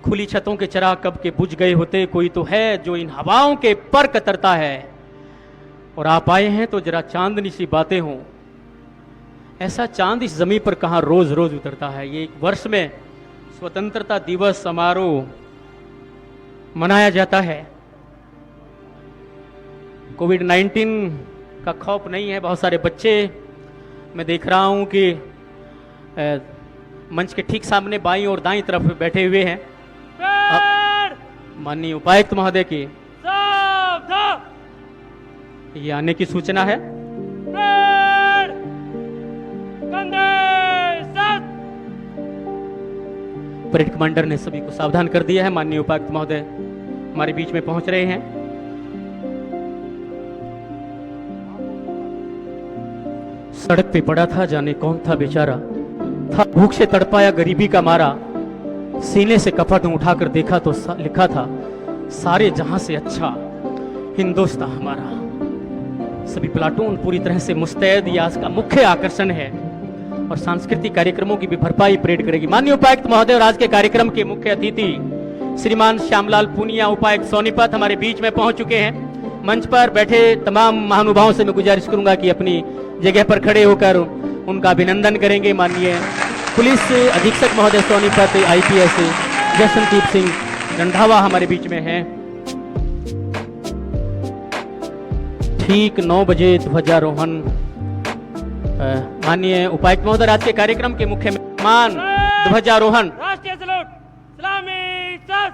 खुली छतों के चिराग कब के बुझ गए होते, कोई तो है जो इन हवाओं के पर कतरता है। और आप आए हैं तो जरा चांदनी सी बातें हों। ऐसा चांद इस जमीन पर कहां रोज रोज उतरता है। ये एक वर्ष में स्वतंत्रता दिवस समारोह मनाया जाता है। कोविड-19 का खौफ नहीं है। बहुत सारे बच्चे मैं देख रहा हूं कि मंच के ठीक सामने बाईं और दाईं तरफ बैठे हुए हैं। माननीय उपायुक्त महोदय की ये आने की सूचना है। परेड कमांडर ने सभी को सावधान कर दिया है। माननीय उपायुक्त महोदय हमारे बीच में पहुंच रहे हैं। सड़क पे पड़ा था, जाने कौन था बेचारा, था भूख से तड़पाया गरीबी का मारा। सीने से कफन उठाकर देखा तो लिखा था, सारे जहां से अच्छा हिंदुस्तान हमारा। सभी प्लाटून पूरी तरह से मुस्तैद। ये आज का मुख्य आकर्षण है और सांस्कृतिक कार्यक्रमों की भी भरपाई परेड करेगी। माननीय उपायुक्त महोदय और आज के कार्यक्रम के मुख्य अतिथि श्रीमान श्यामलाल पुनिया, उपायुक्त सोनीपत, हमारे बीच में पहुंच चुके हैं। मंच पर बैठे तमाम महानुभावों से मैं गुजारिश करूंगा कि अपनी जगह पर खड़े होकर उनका अभिनंदन करेंगे। माननीय पुलिस अधीक्षक महोदय सोनीपत IPS जशनदीप सिंह रंधावा हमारे बीच में हैं। ठीक 9 बजे ध्वजारोहण। माननीय उपायुक्त महोदय आज के कार्यक्रम के मुख्य मेहमान ध्वजारोहण। राष्ट्रीय सलूट, सलामी, सलाम।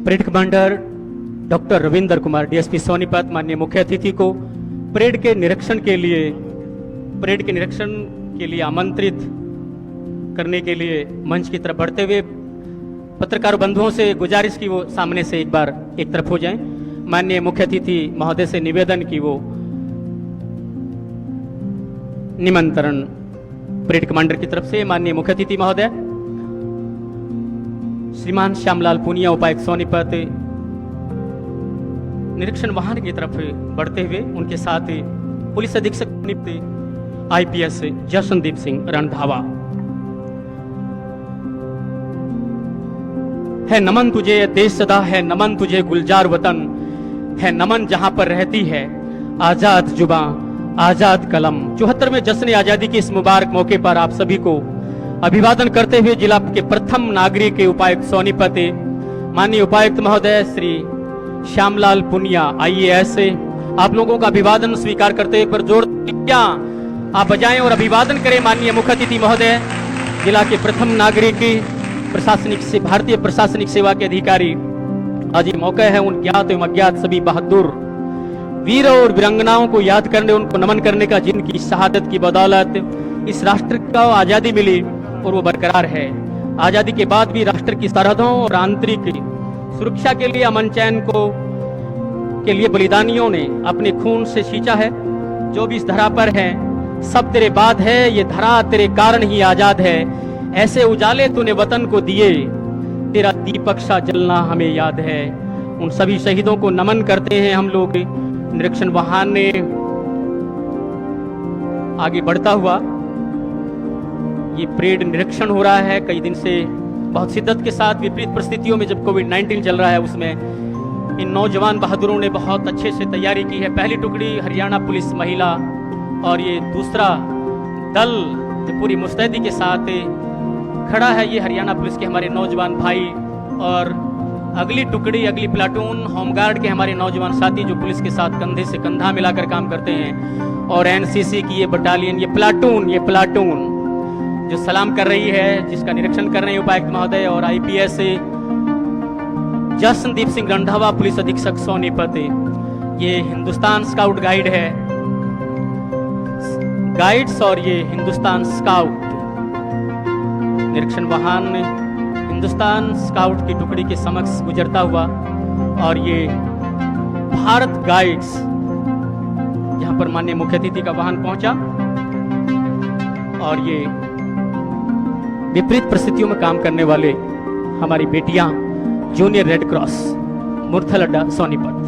Parade commander doctor Ravinder Kumar DSP Sonipat माननीय मुख्य अतिथि को परेड के निरीक्षण के लिए आमंत्रित करने के लिए मंच की तरफ बढ़ते हुए पत्रकार बंधुओं से गुजारिश की वो सामने से एक बार एक तरफ हो जाएं। माननीय मुख्य अतिथि महोदय से निवेदन की वो निमंत्रण परेड कमांडर की तरफ से। माननीय मुख्य अतिथि महोदय श्रीमान श्यामलाल पुनिया, उपायुक्त सोनीपत, निरीक्षण वाहन की तरफ बढ़ते हुए उनके साथ पुलिस अधीक्षक IPS जशनदीप सिंह रंधावा। है नमन तुझे देश सदा, है नमन तुझे गुलजार वतन, है नमन जहां पर रहती है आजाद जुबां आजाद कलम। 74वें जश्न आजादी के इस मुबारक मौके पर आप सभी को अभिवादन करते हुए जिला के प्रथम नागरिक के उपायुक्त सोनीपत माननीय उपायुक्त महोदय श्री श्यामलाल पुनिया IAS आप लोगों का अभिवादन स्वीकार करते हुए पर जोर आप बजाएं और अभिवादन करें। माननीय मुख्य अतिथि महोदय जिला के प्रथम नागरिक प्रशासनिक से भारतीय प्रशासनिक सेवा के अधिकारी। आज ये मौका है उन ज्ञात एवं अज्ञात सभी बहादुर वीर और वीरांगनाओं को याद करने, उनको नमन करने का, जिनकी शहादत की बदौलत इस राष्ट्र को आजादी मिली और वो बरकरार है। आजादी के बाद भी राष्ट्र की सरहदों और आंतरिक सुरक्षा के लिए, अमन चैन के लिए बलिदानियों ने अपने खून से सींचा है। जो भी इस धरा पर है सब तेरे बाद है, ये धरा तेरे कारण ही आजाद है। ऐसे उजाले तूने वतन को दिए, तेरा दीपक सा जलना हमें याद है। उन सभी शहीदों को नमन करते हैं हम लोग। निरीक्षण वाहन ने आगे बढ़ता हुआ ये परेड निरीक्षण हो रहा है। कई दिन से बहुत शिद्दत के साथ विपरीत परिस्थितियों में जब कोविड-19 चल रहा है उसमें इन नौजवान बहादुरों ने बहुत अच्छे से तैयारी की है। पहली टुकड़ी हरियाणा पुलिस महिला और ये दूसरा दल जो पूरी मुस्तैदी के साथ खड़ा है, ये हरियाणा पुलिस के हमारे नौजवान भाई। और अगली टुकड़ी, अगली प्लाटून होमगार्ड के हमारे नौजवान साथी जो पुलिस के साथ कंधे से कंधा मिलाकर काम करते हैं। और एनसीसी की ये बटालियन, ये प्लाटून जो सलाम कर रही है, जिसका निरीक्षण कर रहे हैं उपायुक्त महोदय और आईपीएस जसनदीप सिंह रंधावा पुलिस अधीक्षक सोनीपत। ये हिंदुस्तान स्काउट गाइड है, गाइड्स और ये हिंदुस्तान स्काउट निरीक्षण वाहन हिंदुस्तान स्काउट की टुकड़ी के समक्ष गुजरता हुआ। और ये भारत गाइड्स यहां पर माननीय मुख्य अतिथि का वाहन पहुंचा। और ये विपरीत परिस्थितियों में काम करने वाले हमारी बेटियां जूनियर रेड क्रॉस मुरथल अड्डा सोनीपत।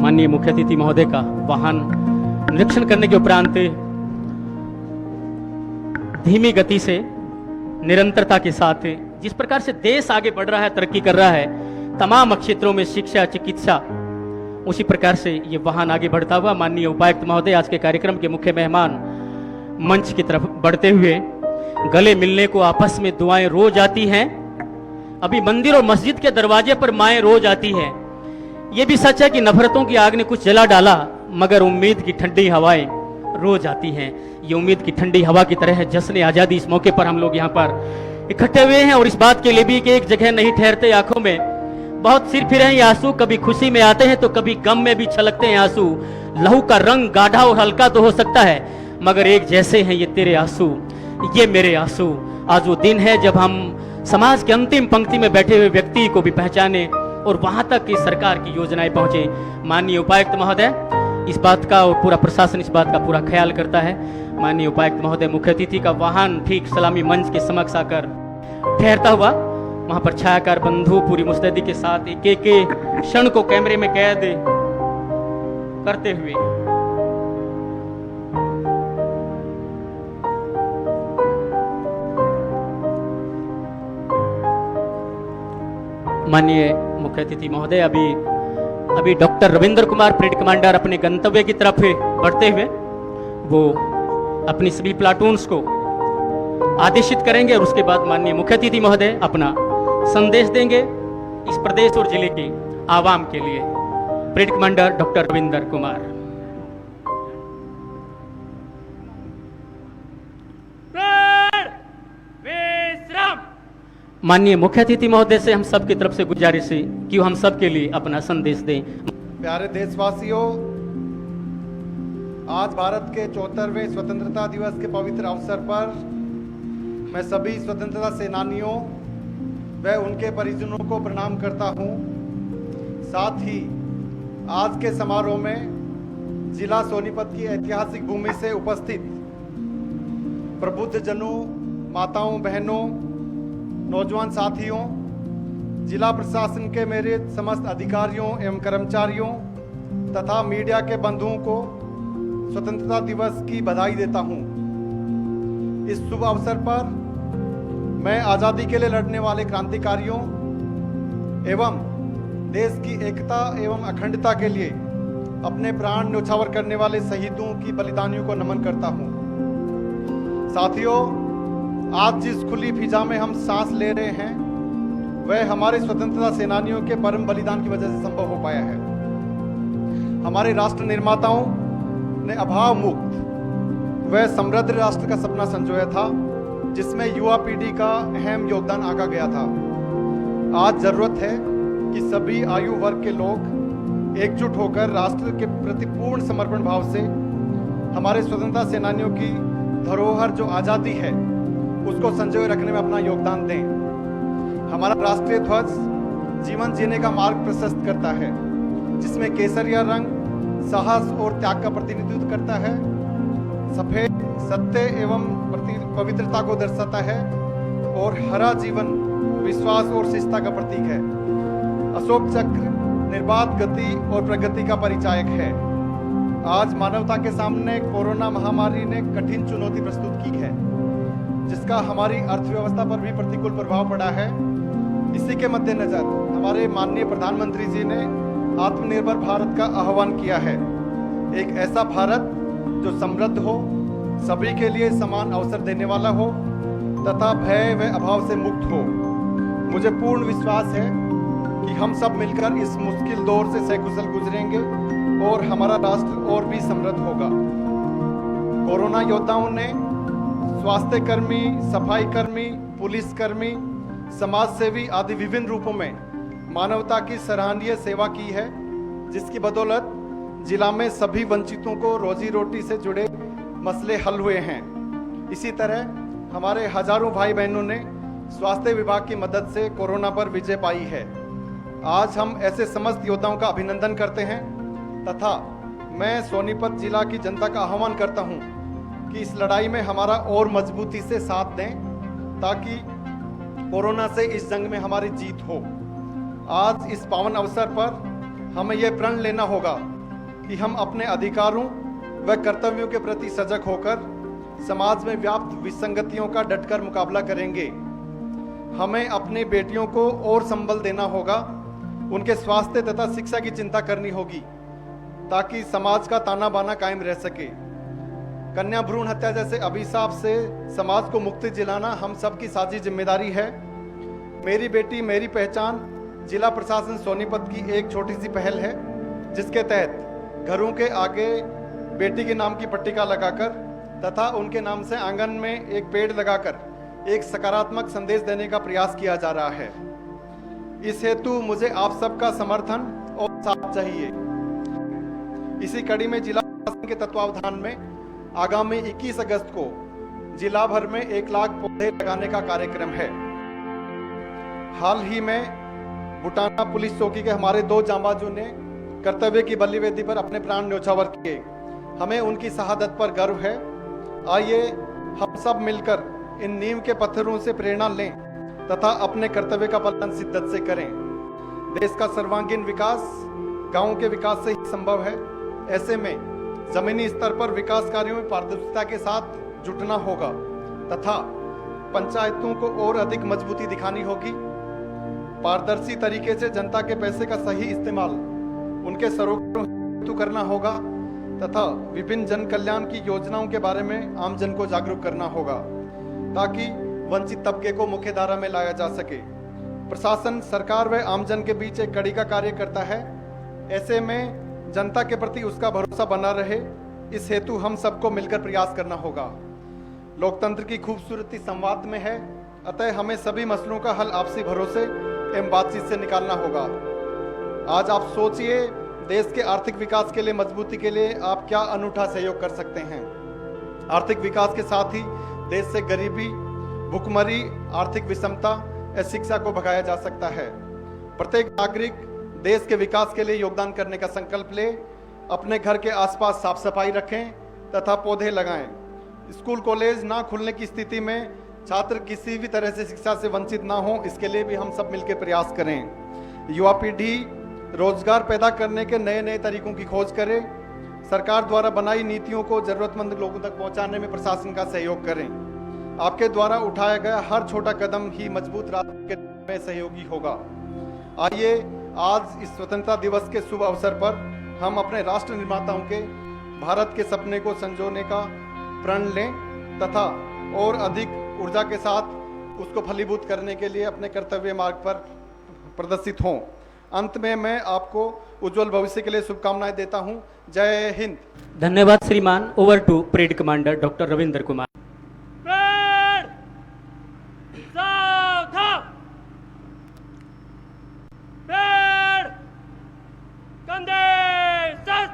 माननीय मुख्य अतिथि महोदय का वाहन निरीक्षण करने के उपरांत धीमी गति से निरंतरता के साथ जिस प्रकार से देश आगे बढ़ रहा है, तरक्की कर रहा है तमाम क्षेत्रों में, शिक्षा, चिकित्सा, उसी प्रकार से ये वाहन आगे बढ़ता हुआ माननीय उपायुक्त महोदय आज के कार्यक्रम के मुख्य मेहमान मंच की तरफ बढ़ते हुए, गले मिलने को आपस में दुआएं रोज आती हैं। अभी मंदिर और मस्जिद के दरवाजे पर माएं रोज आती हैं। ये भी सच है कि नफरतों की आग ने कुछ जला डाला, मगर उम्मीद की ठंडी हवाएं रोज आती हैं। ये उम्मीद की ठंडी हवा की तरह है। जश्न आजादी, इस मौके पर हम लोग यहाँ पर इकट्ठे हुए हैं और इस बात के लिए भी कि एक जगह नहीं ठहरते, आंखों में बहुत सिर फिरे हैं ये आंसू। कभी खुशी में आते हैं तो कभी गम में भी छलकते हैं आंसू। लहू का रंग गाढ़ा और हल्का तो हो सकता है, मगर एक जैसे हैं ये तेरे आंसू, ये मेरे आंसू। आज वो दिन है जब हम समाज के अंतिम पंक्ति में बैठे हुए व्यक्ति को भी पहचाने और वहां तक की सरकार की योजनाएं पहुंचे। माननीय उपायुक्त महोदय इस बात का और पूरा प्रशासन इस बात का पूरा ख्याल करता है। माननीय उपायुक्त महोदय मुख्य अतिथि का वाहन ठीक सलामी मंच के समक्ष आकर ठहरता हुआ, वहां पर छायाकार बंधु पूरी मुस्तैदी के साथ एक एक क्षण को कैमरे में कैद करते हुए माननीय मुख्य अतिथि महोदय अभी doctor Ravindra Kumar parade commander अपने गंतव्य की तरफ बढ़ते हुए वो अपनी सभी प्लाटून्स को आदेशित करेंगे और उसके बाद माननीय मुख्य अतिथि महोदय अपना संदेश देंगे इस प्रदेश और जिले के आवाम के लिए। Parade commander doctor Ravindra Kumar. माननीय मुख्य अतिथि महोदय से हम सब की तरफ से गुजारिश है कि हम सब के लिए अपना संदेश दें। प्यारे देशवासियों, आज भारत के 74वें स्वतंत्रता दिवस के पवित्र अवसर पर मैं सभी स्वतंत्रता सेनानियों व उनके परिजनों को प्रणाम करता हूं। साथ ही आज के समारोह में जिला सोनीपत की ऐतिहासिक भूमि से उपस्थित प्रबुद्धजनों, माताओं, बहनों, नौजवान साथियों, जिला प्रशासन के मेरे समस्त अधिकारियों एवं कर्मचारियों तथा मीडिया के बंधुओं को स्वतंत्रता दिवस की बधाई देता हूं। इस शुभ अवसर पर मैं आज़ादी के लिए लड़ने वाले क्रांतिकारियों एवं देश की एकता एवं अखंडता के लिए अपने प्राण न्यौछावर करने वाले शहीदों की बलिदानियों को नमन करता हूं। साथियों, आज जिस खुली फिजा में हम सांस ले रहे हैं वह हमारे स्वतंत्रता सेनानियों के परम बलिदान की वजह से संभव हो पाया है। हमारे राष्ट्र निर्माताओं ने अभाव मुक्त व समृद्ध राष्ट्र का सपना संजोया था, जिसमें युवा पीढ़ी का अहम योगदान आका गया था। आज जरूरत है कि सभी आयु वर्ग के लोग एकजुट होकर राष्ट्र के प्रति पूर्ण समर्पण भाव से हमारे स्वतंत्रता सेनानियों की धरोहर जो आज़ादी है उसको संजोए रखने में अपना योगदान दें। हमारा राष्ट्रीय ध्वज जीवन जीने का मार्ग प्रशस्त करता है, जिसमें केसरिया रंग साहस और त्याग का प्रतिनिधित्व करता है, सफेद सत्य एवं पवित्रता को दर्शाता है और हरा जीवन विश्वास और शिष्टता का प्रतीक है। अशोक चक्र निर्बाध गति और प्रगति का परिचायक है। आज मानवता के सामने कोरोना महामारी ने कठिन चुनौती प्रस्तुत की है, जिसका हमारी अर्थव्यवस्था पर भी प्रतिकूल प्रभाव पड़ा है इसी के मद्देनजर हमारे माननीय प्रधानमंत्री जी ने आत्मनिर्भर भारत का आह्वान किया है। एक ऐसा भारत जो समृद्ध हो, सभी के लिए समान अवसर देने वाला हो तथा भय व अभाव से मुक्त हो। मुझे पूर्ण विश्वास है कि हम सब मिलकर इस मुश्किल दौर से सकुशल गुजरेंगे और हमारा राष्ट्र और भी समृद्ध होगा। कोरोना योद्धाओं ने स्वास्थ्य कर्मी, सफाई कर्मी, पुलिस कर्मी, समाज सेवी आदि विभिन्न रूपों में मानवता की सराहनीय सेवा की है, जिसकी बदौलत जिला में सभी वंचितों को रोजी रोटी से जुड़े मसले हल हुए हैं। इसी तरह हमारे हजारों भाई बहनों ने स्वास्थ्य विभाग की मदद से कोरोना पर विजय पाई है। आज हम ऐसे समस्त योद्धाओं का अभिनंदन करते हैं तथा मैं सोनीपत जिला की जनता का आह्वान करता हूं कि इस लड़ाई में हमारा और मजबूती से साथ दें ताकि कोरोना से इस जंग में हमारी जीत हो। आज इस पावन अवसर पर हमें यह प्रण लेना होगा कि हम अपने अधिकारों व कर्तव्यों के प्रति सजग होकर समाज में व्याप्त विसंगतियों का डटकर मुकाबला करेंगे। हमें अपनी बेटियों को और संबल देना होगा, उनके स्वास्थ्य तथा शिक्षा की चिंता करनी होगी ताकि समाज का ताना बाना कायम रह सके। कन्या भ्रूण हत्या जैसे अभिशाप से समाज को मुक्ति दिलाना हम सबकी साझी जिम्मेदारी है। मेरी बेटी मेरी पहचान जिला प्रशासन सोनीपत की एक छोटी सी पहल है, जिसके तहत घरों के आगे बेटी के नाम की पट्टिका लगाकर तथा उनके नाम से आंगन में एक पेड़ लगाकर एक सकारात्मक संदेश देने का प्रयास किया जा रहा है। इस हेतु मुझे आप सबका समर्थन और साथ चाहिए। इसी कड़ी में जिला प्रशासन के तत्वावधान में आगामी 21 अगस्त को जिला भर में 1 लाख पौधे लगाने का कार्यक्रम है। हाल ही में बुटाना पुलिस चौकी के हमारे 2 जांबाजों ने कर्तव्य की बलिवेदी पर अपने प्राण न्यौछावर किए। हमें उनकी शहादत पर गर्व है। आइए हम सब मिलकर इन नींव के पत्थरों से प्रेरणा लें तथा अपने कर्तव्य का पालन शिद्दत से करें। देश का सर्वांगीण विकास गांवों के विकास से ही संभव है। ऐसे में जमीनी स्तर पर विकास कार्यों में पारदर्शिता के साथ जुटना होगा तथा पंचायतों को और अधिक मजबूती दिखानी होगी। पारदर्शी तरीके से जनता के पैसे का सही इस्तेमाल उनके हेतु करना होगा तथा विभिन्न जन कल्याण की योजनाओं के बारे में आम जन को जागरूक करना होगा ताकि वंचित तबके को मुख्य धारा में लाया जा सके। प्रशासन सरकार व आमजन के बीच एक कड़ी का कार्य करता है। ऐसे में जनता के प्रति उसका भरोसा बना रहे, इस हेतु हम सबको मिलकर प्रयास करना होगा। लोकतंत्र की खूबसूरती संवाद में है, अतः हमें सभी मसलों का हल आपसी भरोसे एवं बातचीत से निकालना होगा। आज आप सोचिए, देश के आर्थिक विकास के लिए मजबूती के लिए आप क्या अनूठा सहयोग कर सकते हैं। आर्थिक विकास के साथ ही देश से गरीबी, भुखमरी, आर्थिक विषमता और शिक्षा को भगाया जा सकता है। प्रत्येक नागरिक देश के विकास के लिए योगदान करने का संकल्प ले। अपने घर के आसपास साफ सफाई रखें तथा पौधे लगाएं। स्कूल कॉलेज ना खुलने की स्थिति में छात्र किसी भी तरह से शिक्षा से वंचित ना हो, इसके लिए भी हम सब मिलकर प्रयास करें। युवा पीढ़ी रोजगार पैदा करने के नए नए तरीकों की खोज करे। सरकार द्वारा बनाई नीतियों को जरूरतमंद लोगों तक पहुंचाने में प्रशासन का सहयोग करें। आपके द्वारा उठाया गया हर छोटा कदम ही मजबूत राष्ट्र में सहयोगी होगा। आइए आज इस स्वतंत्रता दिवस के शुभ अवसर पर हम अपने राष्ट्र निर्माताओं के भारत के सपने को संजोने का प्रण लें तथा और अधिक ऊर्जा के साथ उसको फलीभूत करने के लिए अपने कर्तव्य मार्ग पर प्रदर्शित हों। अंत में मैं आपको उज्जवल भविष्य के लिए शुभकामनाएं देता हूं। जय हिंद। धन्यवाद श्रीमान। Over to parade commander doctor Ravindra Kumar. Parade सावधान। परेड कंधे सर।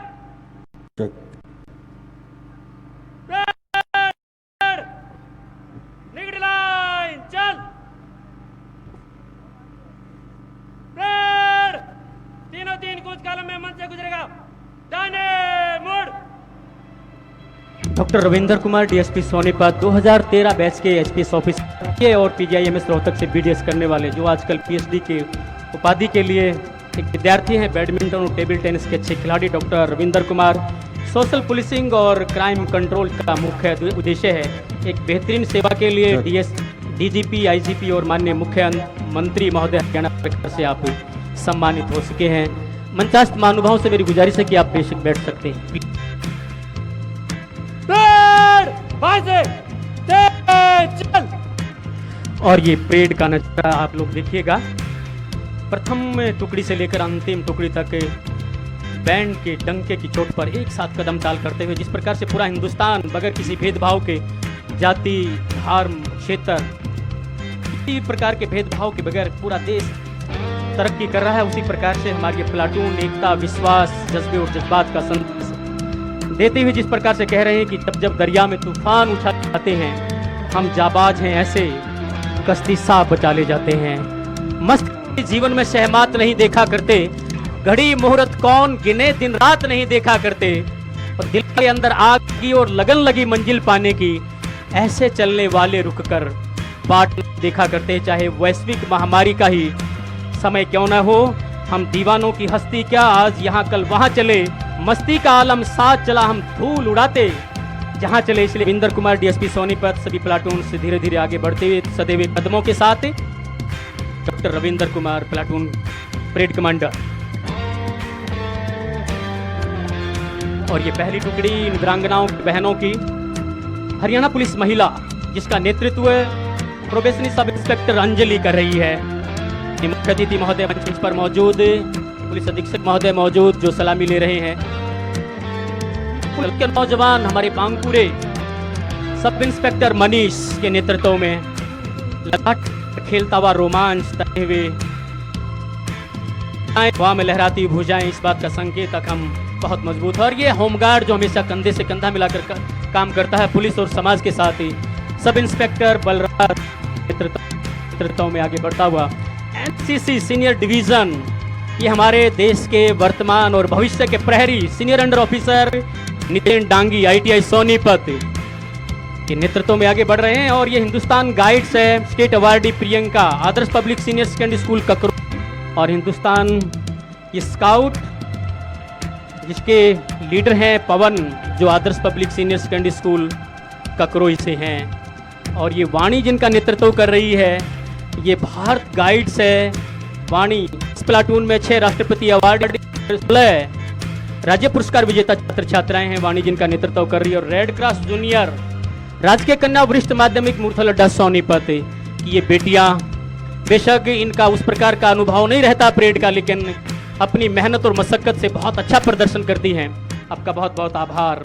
परेड निगड़ी लाइन चल। परेड तीनों तीन कुछ कालम में मंच से गुजरेगा। दाने मुड़। Doctor Ravindra Kumar DSP Sonipat 2013 batch के एचपीएस ऑफिसर के और पीजीआईएमएस रोहतक से बीडीएस करने वाले, जो आजकल पीएचडी के उपाधि के लिए एक विद्यार्थी हैं। बैडमिंटन और टेबल टेनिस के अच्छे खिलाड़ी doctor Ravindra Kumar. Social policing और क्राइम कंट्रोल का मुख्य उद्देश्य है एक बेहतरीन सेवा के लिए डीजीपी, आईजीपी और माननीय मंत्री महोदय हरियाणा सरकार से आप सम्मानित हो सके हैं। मंचास्थ महानुभावों से मेरी गुजारिश है कि आप बेशक बैठ सकते हैं। भाई से चल। और ये परेड का नजारा आप लोग देखिएगा, प्रथम टुकड़ी से लेकर अंतिम टुकड़ी तक बैंड के डंके की चोट पर एक साथ कदम ताल करते हुए जिस प्रकार से पूरा हिंदुस्तान बगैर किसी भेदभाव के, जाति, धर्म, क्षेत्र, किसी प्रकार के भेदभाव के बगैर पूरा देश तरक्की कर रहा है, उसी प्रकार से हमारी प्लाटून एकता, विश्वास, जज्बे और जज्बात का संदेश देते हुए जिस प्रकार से कह रहे हैं कि जब जब दरिया में तूफान उछाते हैं, हम जाबाज हैं ऐसे कश्ती साफ बचा ले जाते हैं। मस्त जीवन में सहमात नहीं देखा करते, घड़ी मुहूर्त कौन गिने दिन रात नहीं देखा करते, और दिल के अंदर आग की और लगन लगी मंजिल पाने की, ऐसे चलने वाले रुक कर बाट देखा करते। चाहे वैश्विक महामारी का ही समय क्यों न हो, हम दीवानों की हस्ती क्या आज यहाँ कल वहाँ चले, मस्ती का आलम साथ चला हम धूल उड़ाते जहाँ चले। इसलिए रविंदर कुमार डीएसपी सोनीपत सभी प्लाटून से धीरे धीरे आगे बढ़ते हुए सदैव कदमों के साथ doctor Ravinder Kumar platoon parade commander. और ये पहली टुकड़ी वीरांगनाओं बहनों की हरियाणा पुलिस महिला जिसका नेतृत्व प्रोबेशनरी सब इंस्पेक्टर अंजलि कर रही है। मुख्य अतिथि महोदय मंच पर मौजूद, पुलिस अधीक्षक महोदय मौजूद जो सलामी ले रहे हैं। पुलिस के नौजवान हमारे बांकुरे सब इंस्पेक्टर मनीष के नेतृत्व में लगातार खेलता हुआ रोमांच तय हुए हवा में लहराती भुजाएं, इस बात का संकेतक हम बहुत मजबूत है। और ये होमगार्ड जो हमेशा कंधे से कंधा मिलाकर काम करता है पुलिस और समाज के साथ ही, सब इंस्पेक्टर बलराज नेतृत्व में आगे बढ़ता हुआ एनसीसी सीनियर डिवीजन, ये हमारे देश के वर्तमान और भविष्य के प्रहरी senior under officer Nitin Dangi ITI Sonipat के नेतृत्व में आगे बढ़ रहे हैं। और ये हिंदुस्तान गाइड्स है, स्टेट अवार्डी प्रियंका आदर्श पब्लिक सीनियर सेकेंडरी स्कूल ककरो, और हिंदुस्तान ये स्काउट जिसके लीडर हैं पवन जो आदर्श पब्लिक सीनियर सेकेंडरी स्कूल ककरोई से हैं। और ये वाणी जिनका नेतृत्व कर रही है ये भारत गाइड्स है। वाणी इस प्लाटून में 6 राष्ट्रपति अवार्ड, राज्य पुरस्कार विजेता छात्र छात्राएं हैं वाणी जिनका नेतृत्व कर रही है। और रेड क्रॉस जूनियर राजकीय कन्या वरिष्ठ माध्यमिक मूर्थल सोनीपत की ये बेटियां, बेशक इनका उस प्रकार का अनुभव नहीं रहता परेड का, लेकिन अपनी मेहनत और मशक्कत से बहुत अच्छा प्रदर्शन करती हैं। आपका बहुत बहुत आभार।